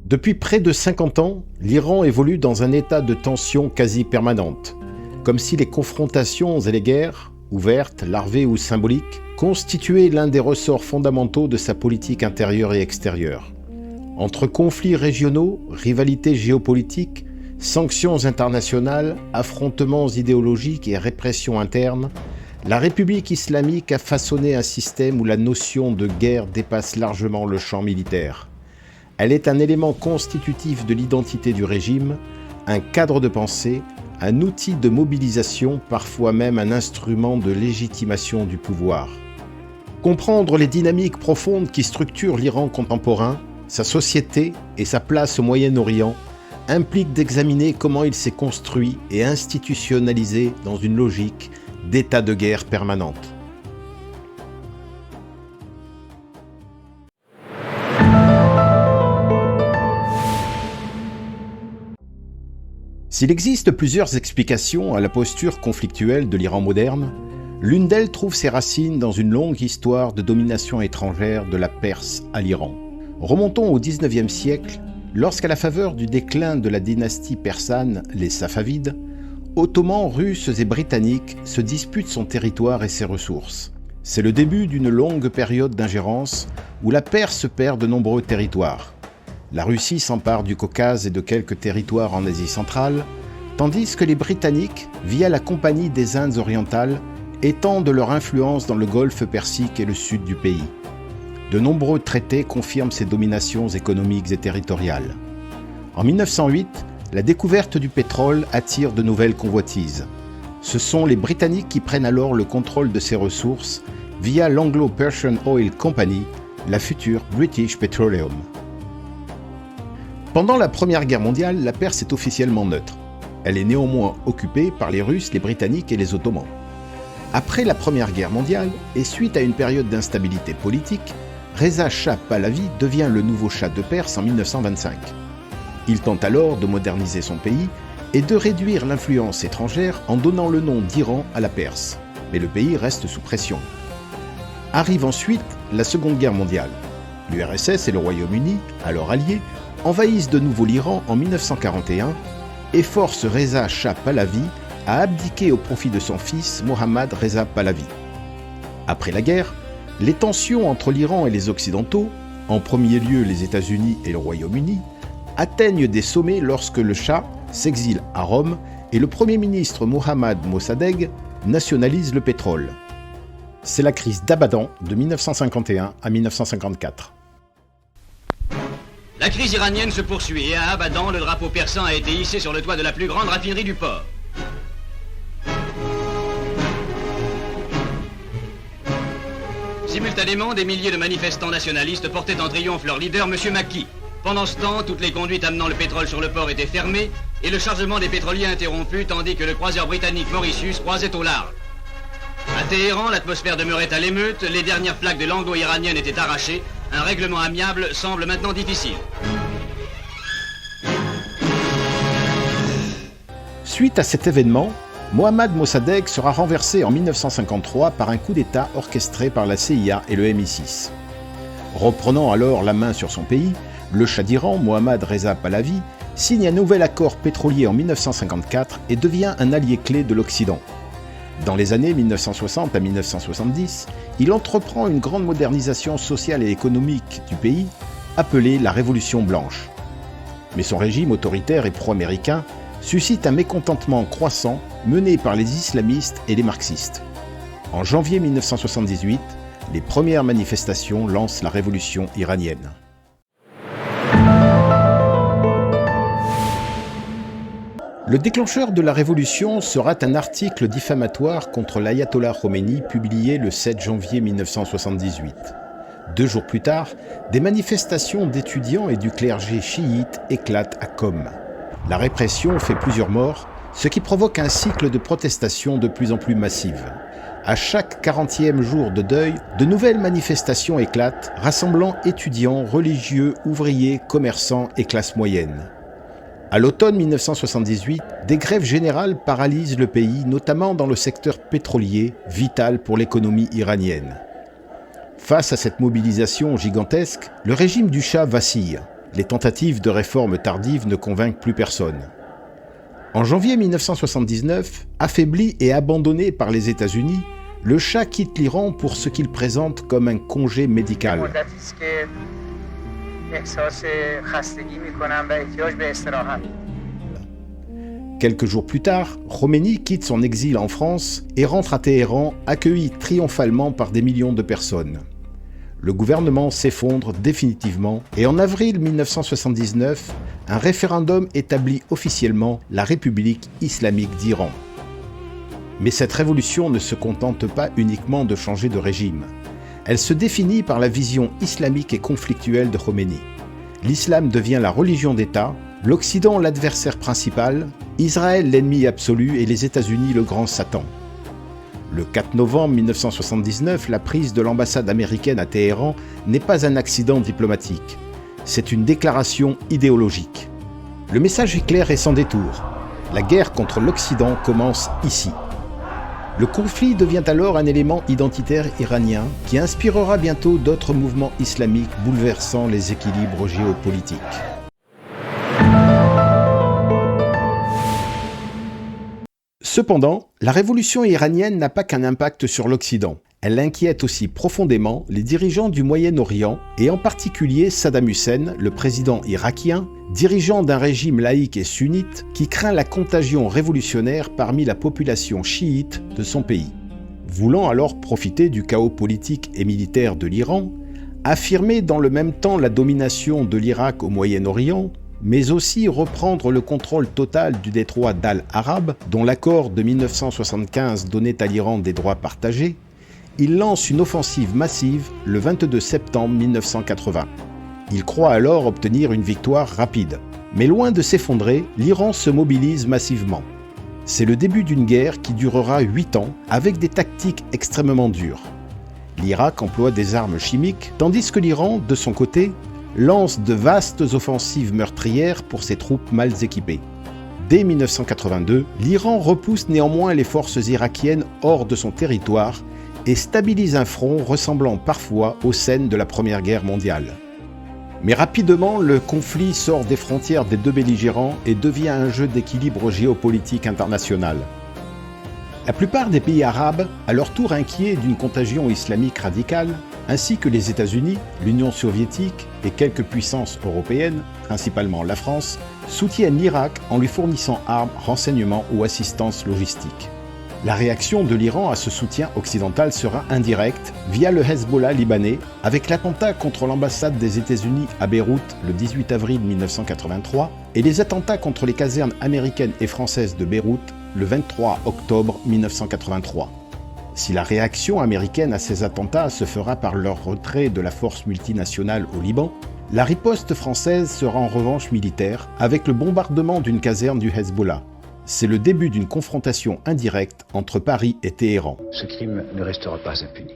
Depuis près de 50 ans, l'Iran évolue dans un état de tension quasi permanente, comme si les confrontations et les guerres, ouvertes, larvées ou symboliques, constituaient l'un des ressorts fondamentaux de sa politique intérieure et extérieure. Entre conflits régionaux, rivalités géopolitiques, sanctions internationales, affrontements idéologiques et répression interne, la République islamique a façonné un système où la notion de guerre dépasse largement le champ militaire. Elle est un élément constitutif de l'identité du régime, un cadre de pensée, un outil de mobilisation, parfois même un instrument de légitimation du pouvoir. Comprendre les dynamiques profondes qui structurent l'Iran contemporain, sa société et sa place au Moyen-Orient implique d'examiner comment il s'est construit et institutionnalisé dans une logique d'état de guerre permanente. S'il existe plusieurs explications à la posture conflictuelle de l'Iran moderne, l'une d'elles trouve ses racines dans une longue histoire de domination étrangère de la Perse à l'Iran. Remontons au XIXe siècle, lorsqu'à la faveur du déclin de la dynastie persane, les Safavides, Ottomans, Russes et Britanniques se disputent son territoire et ses ressources. C'est le début d'une longue période d'ingérence où la Perse perd de nombreux territoires. La Russie s'empare du Caucase et de quelques territoires en Asie centrale, tandis que les Britanniques, via la Compagnie des Indes orientales, étendent leur influence dans le golfe Persique et le sud du pays. De nombreux traités confirment ces dominations économiques et territoriales. En 1908, la découverte du pétrole attire de nouvelles convoitises. Ce sont les Britanniques qui prennent alors le contrôle de ces ressources via l'Anglo-Persian Oil Company, la future British Petroleum. Pendant la Première Guerre mondiale, la Perse est officiellement neutre. Elle est néanmoins occupée par les Russes, les Britanniques et les Ottomans. Après la Première Guerre mondiale, et suite à une période d'instabilité politique, Reza Shah Pahlavi devient le nouveau Shah de Perse en 1925. Il tente alors de moderniser son pays et de réduire l'influence étrangère en donnant le nom d'Iran à la Perse. Mais le pays reste sous pression. Arrive ensuite la Seconde Guerre mondiale. L'URSS et le Royaume-Uni, alors alliés, envahissent de nouveau l'Iran en 1941 et forcent Reza Shah Pahlavi à abdiquer au profit de son fils Mohammad Reza Pahlavi. Après la guerre, les tensions entre l'Iran et les Occidentaux, en premier lieu les États-Unis et le Royaume-Uni, atteignent des sommets lorsque le Shah s'exile à Rome et le Premier ministre Mohammad Mossadegh nationalise le pétrole. C'est la crise d'Abadan de 1951 à 1954. La crise iranienne se poursuit et à Abadan, le drapeau persan a été hissé sur le toit de la plus grande raffinerie du port. Simultanément, des milliers de manifestants nationalistes portaient en triomphe leur leader, M. Makki. Pendant ce temps, toutes les conduites amenant le pétrole sur le port étaient fermées et le chargement des pétroliers interrompu, tandis que le croiseur britannique Mauritius croisait au large. À Téhéran, l'atmosphère demeurait à l'émeute, les dernières plaques de l'anglo-iranienne étaient arrachées. Un règlement amiable semble maintenant difficile. Suite à cet événement, Mohammad Mossadegh sera renversé en 1953 par un coup d'État orchestré par la CIA et le MI6. Reprenant alors la main sur son pays, le Shah d'Iran, Mohammad Reza Pahlavi, signe un nouvel accord pétrolier en 1954 et devient un allié clé de l'Occident. Dans les années 1960 à 1970, il entreprend une grande modernisation sociale et économique du pays, appelée la Révolution blanche. Mais son régime autoritaire et pro-américain suscite un mécontentement croissant mené par les islamistes et les marxistes. En janvier 1978, les premières manifestations lancent la révolution iranienne. Le déclencheur de la révolution sera un article diffamatoire contre l'ayatollah Khomeini publié le 7 janvier 1978. 2 jours plus tard, des manifestations d'étudiants et du clergé chiite éclatent à Qom. La répression fait plusieurs morts, ce qui provoque un cycle de protestations de plus en plus massives. À chaque 40e jour de deuil, de nouvelles manifestations éclatent, rassemblant étudiants, religieux, ouvriers, commerçants et classes moyennes. À l'automne 1978, des grèves générales paralysent le pays, notamment dans le secteur pétrolier, vital pour l'économie iranienne. Face à cette mobilisation gigantesque, le régime du Shah vacille. les tentatives de réforme tardives ne convainquent plus personne. En janvier 1979, affaibli et abandonné par les États-Unis, le Shah quitte l'Iran pour ce qu'il présente comme un congé médical. Quelques jours plus tard, Khomeini quitte son exil en France et rentre à Téhéran, accueilli triomphalement par des millions de personnes. Le gouvernement s'effondre définitivement et en avril 1979, un référendum établit officiellement la République islamique d'Iran. Mais cette révolution ne se contente pas uniquement de changer de régime. Elle se définit par la vision islamique et conflictuelle de Khomeini. L'islam devient la religion d'État, l'Occident l'adversaire principal, Israël l'ennemi absolu et les États-Unis le grand Satan. Le 4 novembre 1979, la prise de l'ambassade américaine à Téhéran n'est pas un accident diplomatique. C'est une déclaration idéologique. Le message est clair et sans détour. La guerre contre l'Occident commence ici. Le conflit devient alors un élément identitaire iranien qui inspirera bientôt d'autres mouvements islamiques bouleversant les équilibres géopolitiques. Cependant, la révolution iranienne n'a pas qu'un impact sur l'Occident. Elle inquiète aussi profondément les dirigeants du Moyen-Orient et en particulier Saddam Hussein, le président irakien, dirigeant d'un régime laïque et sunnite qui craint la contagion révolutionnaire parmi la population chiite de son pays. Voulant alors profiter du chaos politique et militaire de l'Iran, affirmer dans le même temps la domination de l'Irak au Moyen-Orient, mais aussi reprendre le contrôle total du détroit d'Al-Arab, dont l'accord de 1975 donnait à l'Iran des droits partagés, il lance une offensive massive le 22 septembre 1980. Il croit alors obtenir une victoire rapide. Mais loin de s'effondrer, l'Iran se mobilise massivement. C'est le début d'une guerre qui durera 8 ans, avec des tactiques extrêmement dures. L'Irak emploie des armes chimiques, tandis que l'Iran, de son côté, lance de vastes offensives meurtrières pour ses troupes mal équipées. Dès 1982, l'Iran repousse néanmoins les forces irakiennes hors de son territoire et stabilise un front ressemblant parfois aux scènes de la Première Guerre mondiale. Mais rapidement, le conflit sort des frontières des deux belligérants et devient un jeu d'équilibre géopolitique international. La plupart des pays arabes, à leur tour inquiets d'une contagion islamique radicale, ainsi que les États-Unis, l'Union soviétique et quelques puissances européennes, principalement la France, soutiennent l'Irak en lui fournissant armes, renseignements ou assistance logistique. La réaction de l'Iran à ce soutien occidental sera indirecte via le Hezbollah libanais, avec l'attentat contre l'ambassade des États-Unis à Beyrouth le 18 avril 1983 et les attentats contre les casernes américaines et françaises de Beyrouth le 23 octobre 1983. Si la réaction américaine à ces attentats se fera par leur retrait de la force multinationale au Liban, la riposte française sera en revanche militaire, avec le bombardement d'une caserne du Hezbollah. C'est le début d'une confrontation indirecte entre Paris et Téhéran. Ce crime ne restera pas impuni.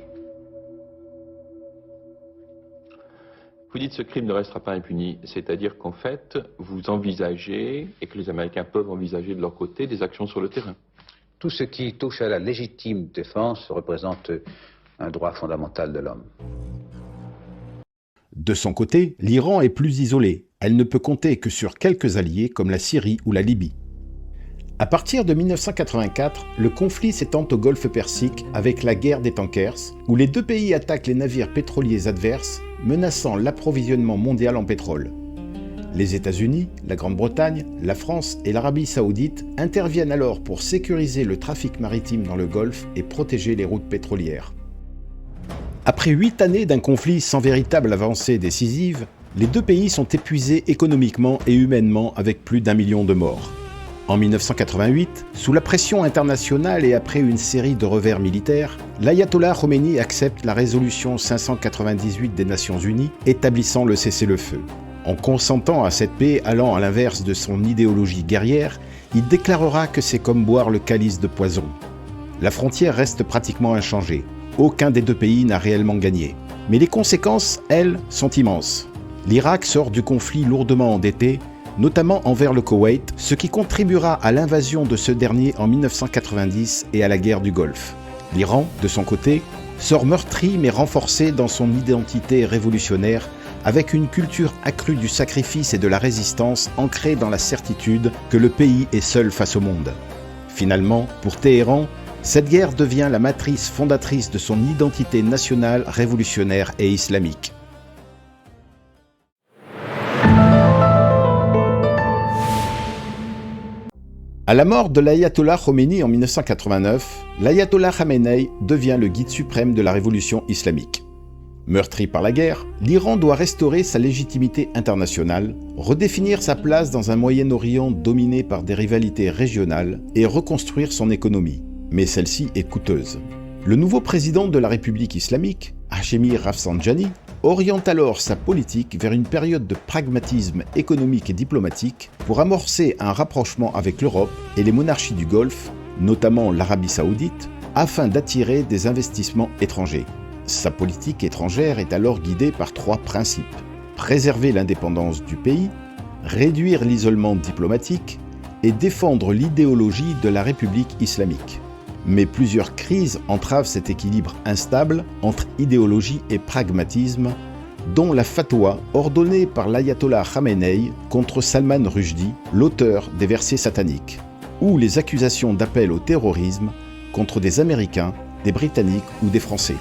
Vous dites ce crime ne restera pas impuni, c'est-à-dire qu'en fait, vous envisagez, et que les Américains peuvent envisager de leur côté, des actions sur le terrain. Tout ce qui touche à la légitime défense représente un droit fondamental de l'homme. De son côté, l'Iran est plus isolée. Elle ne peut compter que sur quelques alliés comme la Syrie ou la Libye. À partir de 1984, le conflit s'étend au Golfe Persique avec la guerre des tankers, où les deux pays attaquent les navires pétroliers adverses, menaçant l'approvisionnement mondial en pétrole. Les États-Unis, la Grande-Bretagne, la France et l'Arabie saoudite interviennent alors pour sécuriser le trafic maritime dans le Golfe et protéger les routes pétrolières. Après 8 années d'un conflit sans véritable avancée décisive, les deux pays sont épuisés économiquement et humainement avec plus d'1 million de morts. En 1988, sous la pression internationale et après une série de revers militaires, l'ayatollah Khomeini accepte la résolution 598 des Nations Unies établissant le cessez-le-feu. En consentant à cette paix allant à l'inverse de son idéologie guerrière, il déclarera que c'est comme boire le calice de poison. La frontière reste pratiquement inchangée. Aucun des deux pays n'a réellement gagné. Mais les conséquences, elles, sont immenses. L'Irak sort du conflit lourdement endetté, notamment envers le Koweït, ce qui contribuera à l'invasion de ce dernier en 1990 et à la guerre du Golfe. L'Iran, de son côté, sort meurtri mais renforcé dans son identité révolutionnaire avec une culture accrue du sacrifice et de la résistance ancrée dans la certitude que le pays est seul face au monde. Finalement, pour Téhéran, cette guerre devient la matrice fondatrice de son identité nationale, révolutionnaire et islamique. À la mort de l'ayatollah Khomeini en 1989, l'ayatollah Khamenei devient le guide suprême de la révolution islamique. Meurtri par la guerre, l'Iran doit restaurer sa légitimité internationale, redéfinir sa place dans un Moyen-Orient dominé par des rivalités régionales et reconstruire son économie. Mais celle-ci est coûteuse. Le nouveau président de la République islamique, Hachemi Rafsanjani, oriente alors sa politique vers une période de pragmatisme économique et diplomatique pour amorcer un rapprochement avec l'Europe et les monarchies du Golfe, notamment l'Arabie saoudite, afin d'attirer des investissements étrangers. Sa politique étrangère est alors guidée par 3 principes. Préserver l'indépendance du pays, réduire l'isolement diplomatique et défendre l'idéologie de la République islamique. Mais plusieurs crises entravent cet équilibre instable entre idéologie et pragmatisme, dont la fatwa ordonnée par l'ayatollah Khamenei contre Salman Rushdie, l'auteur des versets sataniques, ou les accusations d'appel au terrorisme contre des Américains, des Britanniques ou des Français.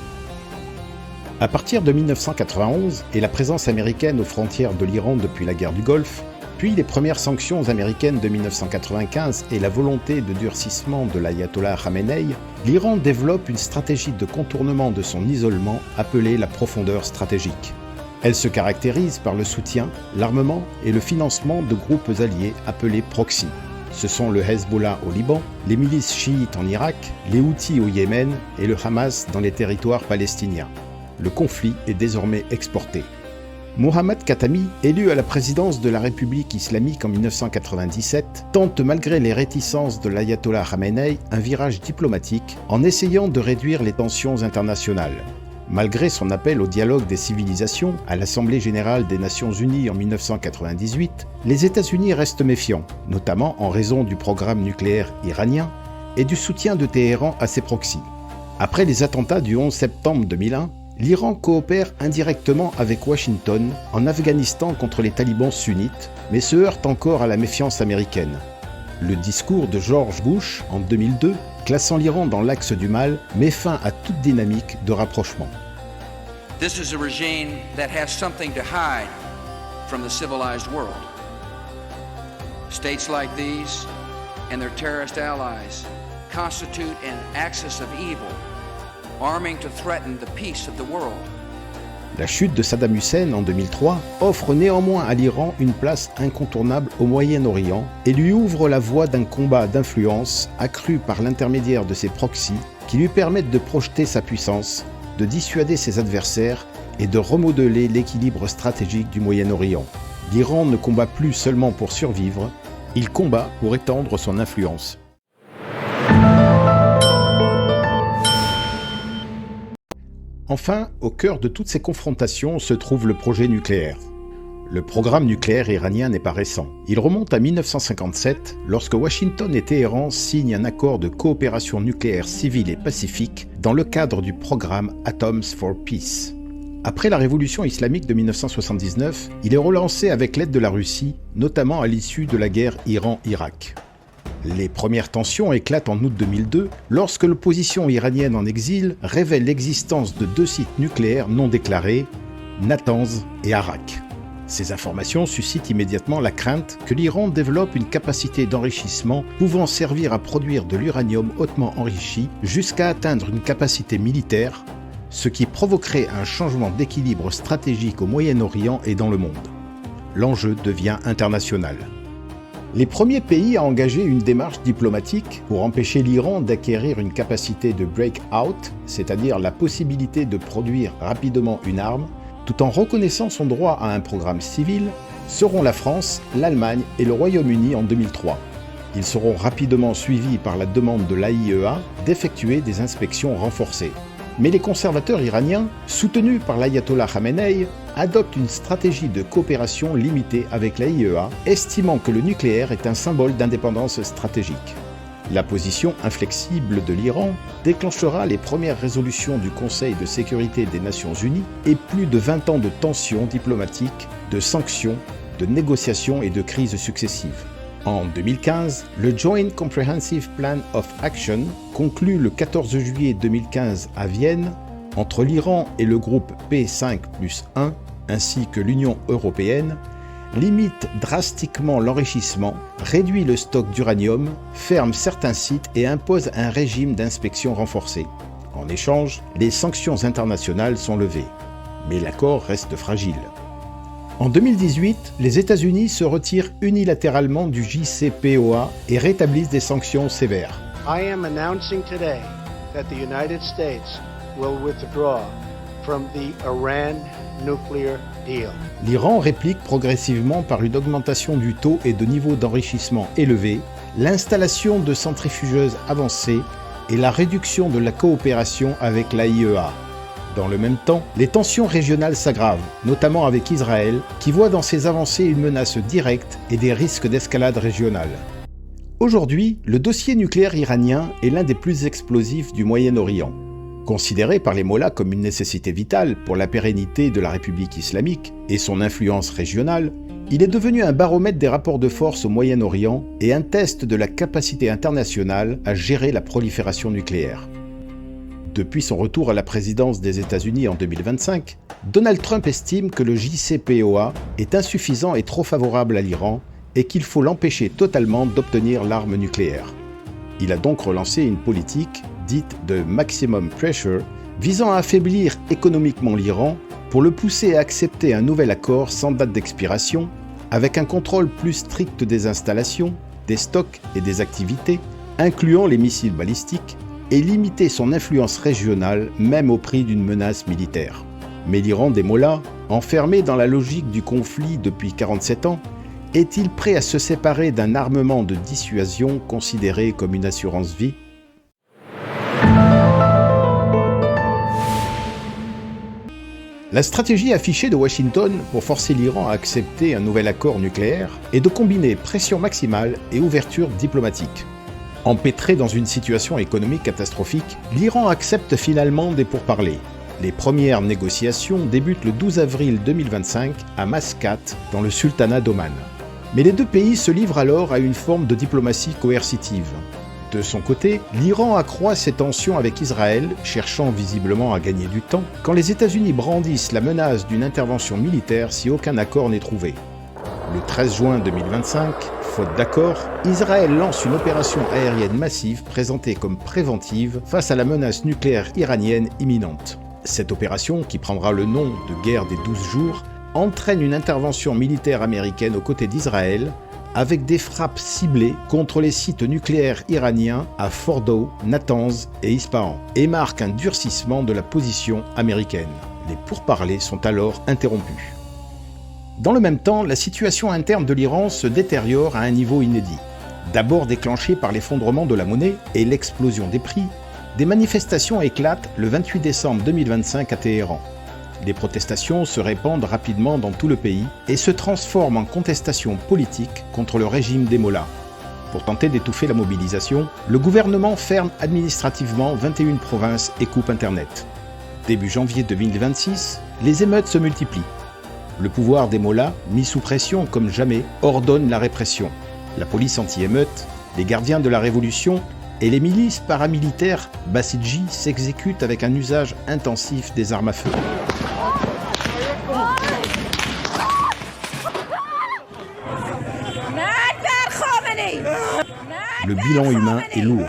À partir de 1991 et la présence américaine aux frontières de l'Iran depuis la guerre du Golfe, puis les premières sanctions américaines de 1995 et la volonté de durcissement de l'ayatollah Khamenei, l'Iran développe une stratégie de contournement de son isolement appelée la profondeur stratégique. Elle se caractérise par le soutien, l'armement et le financement de groupes alliés appelés proxy. Ce sont le Hezbollah au Liban, les milices chiites en Irak, les Houthis au Yémen et le Hamas dans les territoires palestiniens. Le conflit est désormais exporté. Mohammad Khatami, élu à la présidence de la République islamique en 1997, tente malgré les réticences de l'ayatollah Khamenei un virage diplomatique en essayant de réduire les tensions internationales. Malgré son appel au dialogue des civilisations à l'Assemblée générale des Nations unies en 1998, les États-Unis restent méfiants, notamment en raison du programme nucléaire iranien et du soutien de Téhéran à ses proxys. Après les attentats du 11 septembre 2001, l'Iran coopère indirectement avec Washington en Afghanistan contre les talibans sunnites, mais se heurte encore à la méfiance américaine. Le discours de George Bush en 2002, classant l'Iran dans l'axe du mal, met fin à toute dynamique de rapprochement. This is a regime that has something to hide from the civilized world. States like these and their terrorist allies constitute an axis of evil, arming to threaten the peace of the world. La chute de Saddam Hussein en 2003 offre néanmoins à l'Iran une place incontournable au Moyen-Orient et lui ouvre la voie d'un combat d'influence accru par l'intermédiaire de ses proxys qui lui permettent de projeter sa puissance, de dissuader ses adversaires et de remodeler l'équilibre stratégique du Moyen-Orient. L'Iran ne combat plus seulement pour survivre, il combat pour étendre son influence. Enfin, au cœur de toutes ces confrontations se trouve le projet nucléaire. Le programme nucléaire iranien n'est pas récent. Il remonte à 1957, lorsque Washington et Téhéran signent un accord de coopération nucléaire civile et pacifique dans le cadre du programme Atoms for Peace. Après la révolution islamique de 1979, il est relancé avec l'aide de la Russie, notamment à l'issue de la guerre Iran-Irak. Les premières tensions éclatent en août 2002 lorsque l'opposition iranienne en exil révèle l'existence de 2 sites nucléaires non déclarés, Natanz et Arak. Ces informations suscitent immédiatement la crainte que l'Iran développe une capacité d'enrichissement pouvant servir à produire de l'uranium hautement enrichi jusqu'à atteindre une capacité militaire, ce qui provoquerait un changement d'équilibre stratégique au Moyen-Orient et dans le monde. L'enjeu devient international. Les premiers pays à engager une démarche diplomatique pour empêcher l'Iran d'acquérir une capacité de break-out, c'est-à-dire la possibilité de produire rapidement une arme, tout en reconnaissant son droit à un programme civil, seront la France, l'Allemagne et le Royaume-Uni en 2003. Ils seront rapidement suivis par la demande de l'AIEA d'effectuer des inspections renforcées. Mais les conservateurs iraniens, soutenus par l'ayatollah Khamenei, adoptent une stratégie de coopération limitée avec l'AIEA, estimant que le nucléaire est un symbole d'indépendance stratégique. La position inflexible de l'Iran déclenchera les premières résolutions du Conseil de sécurité des Nations Unies et plus de 20 ans de tensions diplomatiques, de sanctions, de négociations et de crises successives. En 2015, le Joint Comprehensive Plan of Action, conclu le 14 juillet 2015 à Vienne, entre l'Iran et le groupe P5+1, ainsi que l'Union européenne, limite drastiquement l'enrichissement, réduit le stock d'uranium, ferme certains sites et impose un régime d'inspection renforcé. En échange, les sanctions internationales sont levées. Mais l'accord reste fragile. En 2018, les États-Unis se retirent unilatéralement du JCPOA et rétablissent des sanctions sévères. I am announcing today that the United States will withdraw from the Iran nuclear deal. L'Iran réplique progressivement par une augmentation du taux et de niveau d'enrichissement élevé, l'installation de centrifugeuses avancées et la réduction de la coopération avec l'AIEA. Dans le même temps, les tensions régionales s'aggravent, notamment avec Israël, qui voit dans ces avancées une menace directe et des risques d'escalade régionale. Aujourd'hui, le dossier nucléaire iranien est l'un des plus explosifs du Moyen-Orient. Considéré par les mollahs comme une nécessité vitale pour la pérennité de la République islamique et son influence régionale, il est devenu un baromètre des rapports de force au Moyen-Orient et un test de la capacité internationale à gérer la prolifération nucléaire. Depuis son retour à la présidence des États-Unis en 2025, Donald Trump estime que le JCPOA est insuffisant et trop favorable à l'Iran et qu'il faut l'empêcher totalement d'obtenir l'arme nucléaire. Il a donc relancé une politique dite de maximum pressure, visant à affaiblir économiquement l'Iran pour le pousser à accepter un nouvel accord sans date d'expiration, avec un contrôle plus strict des installations, des stocks et des activités, incluant les missiles balistiques, et limiter son influence régionale même au prix d'une menace militaire. Mais l'Iran des mollahs, enfermé dans la logique du conflit depuis 47 ans, est-il prêt à se séparer d'un armement de dissuasion considéré comme une assurance vie ? La stratégie affichée de Washington pour forcer l'Iran à accepter un nouvel accord nucléaire est de combiner pression maximale et ouverture diplomatique. Empêtré dans une situation économique catastrophique, l'Iran accepte finalement des pourparlers. Les premières négociations débutent le 12 avril 2025 à Mascate, dans le sultanat d'Oman. Mais les deux pays se livrent alors à une forme de diplomatie coercitive. De son côté, l'Iran accroît ses tensions avec Israël, cherchant visiblement à gagner du temps, quand les États-Unis brandissent la menace d'une intervention militaire si aucun accord n'est trouvé. Le 13 juin 2025, faute d'accord, Israël lance une opération aérienne massive présentée comme préventive face à la menace nucléaire iranienne imminente. Cette opération, qui prendra le nom de guerre des 12 jours, entraîne une intervention militaire américaine aux côtés d'Israël, avec des frappes ciblées contre les sites nucléaires iraniens à Fordow, Natanz et Ispahan, et marque un durcissement de la position américaine. Les pourparlers sont alors interrompus. Dans le même temps, la situation interne de l'Iran se détériore à un niveau inédit. D'abord déclenchée par l'effondrement de la monnaie et l'explosion des prix, des manifestations éclatent le 28 décembre 2025 à Téhéran. Les protestations se répandent rapidement dans tout le pays et se transforment en contestation politique contre le régime des mollahs. Pour tenter d'étouffer la mobilisation, le gouvernement ferme administrativement 21 provinces et coupe Internet. Début janvier 2026, les émeutes se multiplient. Le pouvoir des mollahs, mis sous pression comme jamais, ordonne la répression. La police anti-émeute, les gardiens de la révolution et les milices paramilitaires Bassidji s'exécutent avec un usage intensif des armes à feu. Le bilan humain est lourd.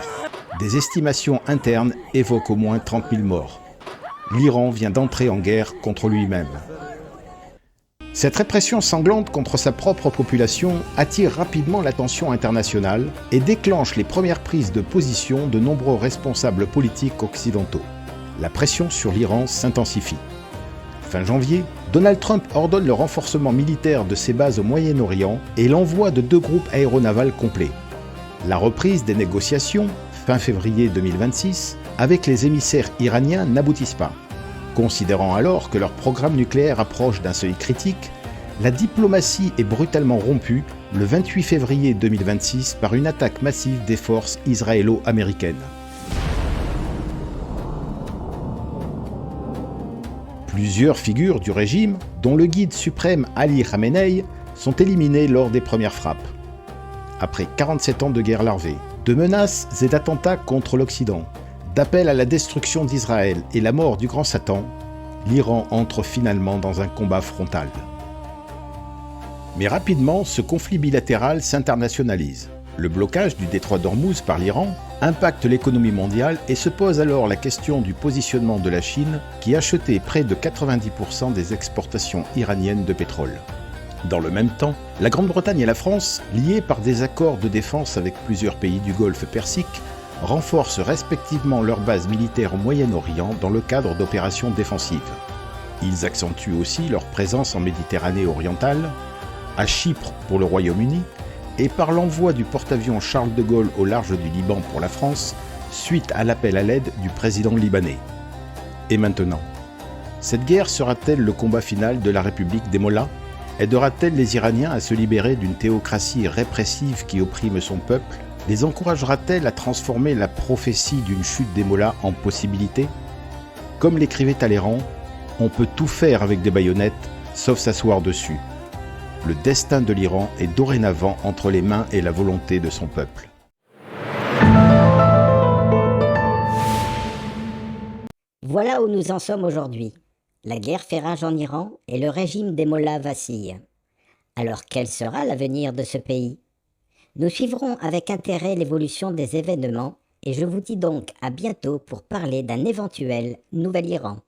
Des estimations internes évoquent au moins 30 000 morts. L'Iran vient d'entrer en guerre contre lui-même. Cette répression sanglante contre sa propre population attire rapidement l'attention internationale et déclenche les premières prises de position de nombreux responsables politiques occidentaux. La pression sur l'Iran s'intensifie. Fin janvier, Donald Trump ordonne le renforcement militaire de ses bases au Moyen-Orient et l'envoi de 2 groupes aéronavals complets. La reprise des négociations, fin février 2026, avec les émissaires iraniens n'aboutissent pas. Considérant alors que leur programme nucléaire approche d'un seuil critique, La diplomatie est brutalement rompue le 28 février 2026 par une attaque massive des forces israélo-américaines. Plusieurs figures du régime, dont le guide suprême Ali Khamenei, sont éliminées lors des premières frappes. Après 47 ans de guerre larvée, de menaces et d'attentats contre l'Occident, d'appel à la destruction d'Israël et la mort du grand Satan, l'Iran entre finalement dans un combat frontal. Mais rapidement, ce conflit bilatéral s'internationalise. Le blocage du détroit d'Ormuz par l'Iran impacte l'économie mondiale et se pose alors la question du positionnement de la Chine qui achetait près de 90% des exportations iraniennes de pétrole. Dans le même temps, la Grande-Bretagne et la France, liées par des accords de défense avec plusieurs pays du Golfe Persique, renforcent respectivement leurs bases militaires au Moyen-Orient dans le cadre d'opérations défensives. Ils accentuent aussi leur présence en Méditerranée orientale, à Chypre pour le Royaume-Uni, et par l'envoi du porte-avions Charles de Gaulle au large du Liban pour la France, suite à l'appel à l'aide du président libanais. Et maintenant, cette guerre sera-t-elle le combat final de la République des Mollahs ? Aidera-t-elle les Iraniens à se libérer d'une théocratie répressive qui opprime son peuple ? Les encouragera-t-elle à transformer la prophétie d'une chute des Mollahs en possibilité ? Comme l'écrivait Talleyrand, on peut tout faire avec des baïonnettes, sauf s'asseoir dessus. Le destin de l'Iran est dorénavant entre les mains et la volonté de son peuple. Voilà où nous en sommes aujourd'hui. La guerre fait rage en Iran et le régime des Mollahs vacille. Alors quel sera l'avenir de ce pays ? Nous suivrons avec intérêt l'évolution des événements et je vous dis donc à bientôt pour parler d'un éventuel nouvel Iran.